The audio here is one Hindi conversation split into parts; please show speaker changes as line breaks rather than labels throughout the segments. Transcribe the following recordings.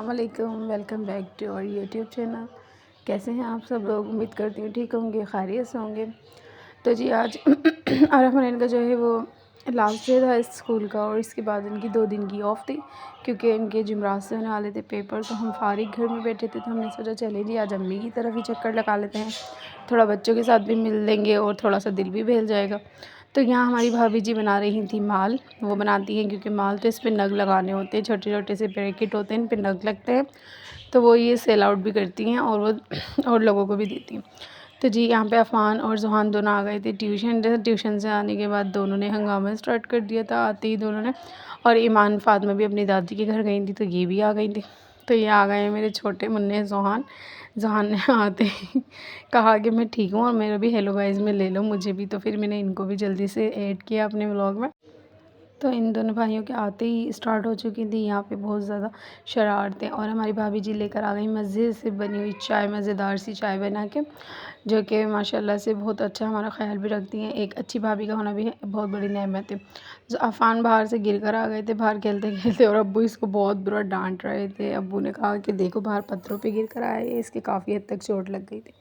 अस्सलामुअलैकुम, welcome back to our YouTube channel. कैसे हैं आप सब लोग? उम्मीद करती हूँ ठीक होंगे, खैरियत से होंगे। तो जी आज आरफ और इनका जो है वो लास्ट डे था इस स्कूल का, और इसके बाद इनकी 2 दिन की ऑफ थी क्योंकि इनके जुमरात से होने वाले थे पेपर। तो हम फारिग घर में बैठे थे, तो हमने सोचा चले जी आज अम्मी की तरफ ही चक्कर लगा लेते हैं, थोड़ा बच्चों के साथ भी मिल लेंगे और थोड़ा सा दिल भी बहल जाएगा। तो यहाँ हमारी भाभी जी बना रही थी माल। वो बनाती हैं क्योंकि माल तो इस पर नग लगाने होते हैं, छोटे छोटे से पैकेट होते हैं, इन पर नग लगते हैं। तो वो ये सेल आउट भी करती हैं और वो और लोगों को भी देती हैं। तो जी यहाँ पे अफ़ान और ज़ुहान दोनों आ गए थे ट्यूशन से आने के बाद दोनों ने हंगामा स्टार्ट कर दिया था आते ही दोनों ने। और ईमान फ़ातिमा भी अपनी दादी के घर गई थी, तो ये भी आ गई थी। तो ये आ गए हैं मेरे छोटे मुन्ने ज़ुहान। ज़ुहान ने आते ही कहा कि मैं ठीक हूँ और मेरा भी हेलो गाइस में ले लो मुझे भी। तो फिर मैंने इनको भी जल्दी से ऐड किया अपने व्लॉग में। तो इन दोनों भाइयों के आते ही स्टार्ट हो चुकी थी यहाँ पे बहुत ज़्यादा शरारतें। और हमारी भाभी जी लेकर आ गई मज़े से बनी हुई चाय, मज़ेदार सी चाय बना के, जो कि माशाल्लाह से बहुत अच्छा हमारा ख्याल भी रखती हैं। एक अच्छी भाभी का होना भी बहुत बड़ी नेमत है। जो अफ़ान बाहर से गिर कर आ गए थे बाहर खेलते खेलते, और अब्बू इसको बहुत बुरा डांट रहे थे। अब्बू ने कहा कि देखो बाहर पत्थरों पर गिर कर आए, इसके काफ़ी हद तक चोट लग गई थी।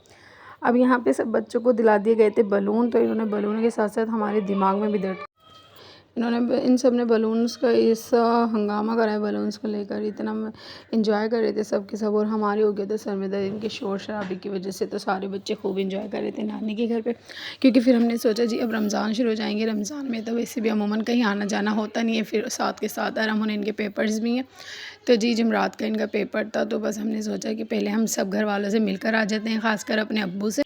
अब यहाँ पे सब बच्चों को दिला दिए गए थे बलून, तो इन्होंने बलून के साथ साथ हमारे दिमाग में भी दर्द, इन्होंने इन सब ने बलून्स का ऐसा हंगामा करा है, बलून्स को लेकर इतना इंजॉय कर रहे थे सब के सब। और हमारे हो गया था सर में दर्द इनके शोर शराबे की वजह से। तो सारे बच्चे खूब इंजॉय कर रहे थे नानी के घर पे, क्योंकि फिर हमने सोचा जी अब रमज़ान शुरू हो जाएंगे, रमज़ान में तो वैसे भी अमूमन कहीं आना जाना होता नहीं है, फिर साथ के साथ आराम होने इनके पेपर्स भी हैं। तो जी जुमरात का इनका पेपर था, तो बस हमने सोचा कि पहले हम सब घर वालों से मिलकर आ जाते हैं, ख़ासकर अपने अब्बू से।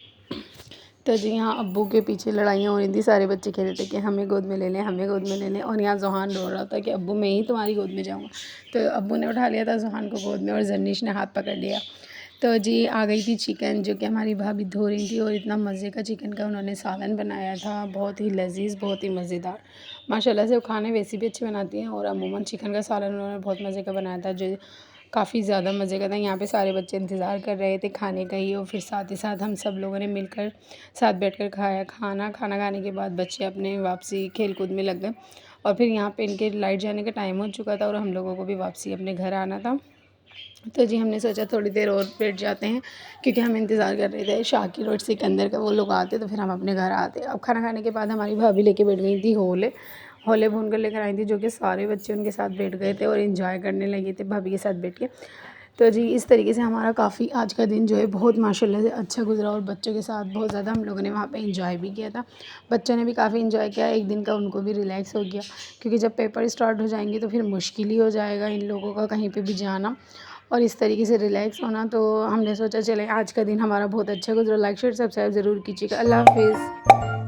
तो जी यहाँ अब्बू के पीछे लड़ाइयाँ हो रही थी, सारे बच्चे कह रहे थे कि हमें गोद में ले लें, हमें गोद में ले लें। और यहाँ ज़ुहान रो रहा था कि अब्बू मैं ही तुम्हारी गोद में जाऊँगा। तो अब्बू ने उठा लिया था ज़ुहान को गोद में और जर्निश ने हाथ पकड़ लिया। तो जी आ गई थी चिकन, जो कि हमारी भाभी धो रही थी, और इतना मज़े का चिकन का उन्होंने सालन बनाया था, बहुत ही लजीज़, बहुत ही मज़ेदार। माशाल्लाह से वो खाने वैसे भी अच्छे बनाती हैं, और अमूमन चिकन का सालन उन्होंने बहुत मज़े का बनाया था, जो काफ़ी ज़्यादा मज़े का था। यहाँ पे सारे बच्चे इंतज़ार कर रहे थे खाने का ही, और फिर साथ ही साथ हम सब लोगों ने मिलकर साथ बैठकर खाया खाना खाने के बाद बच्चे अपने वापसी खेल कूद में लग गए। और फिर यहाँ पे इनके लाइट जाने का टाइम हो चुका था और हम लोगों को भी वापसी अपने घर आना था। तो जी हमने सोचा थोड़ी देर और बैठ जाते हैं, क्योंकि हम इंतज़ार कर रहे थे शाकिर और सिकंदर का, वो लोग आते तो फिर हम अपने घर आते। अब खाना खाने के बाद हमारी भाभी लेके बैठ गई थी होले होले भून कर लेकर आई थी, जो कि सारे बच्चे उनके साथ बैठ गए थे और इन्जॉय करने लगे थे भाभी के साथ बैठ के। तो जी इस तरीके से हमारा काफ़ी आज का दिन जो है बहुत माशाल्लाह से अच्छा गुजरा, और बच्चों के साथ बहुत ज़्यादा हम लोगों ने वहाँ पे एंजॉय भी किया था। बच्चों ने भी काफ़ी एंजॉय किया, एक दिन का उनको भी रिलैक्स हो गया, क्योंकि जब पेपर स्टार्ट हो जाएंगे तो फिर मुश्किल ही हो जाएगा इन लोगों का कहीं पे भी जाना और इस तरीके से रिलैक्स होना। तो हमने सोचा चले आज का दिन हमारा बहुत अच्छा गुजरा। लाइक शेयर सब्सक्राइब ज़रूर कीजिएगा। अल्लाह हाफिज़।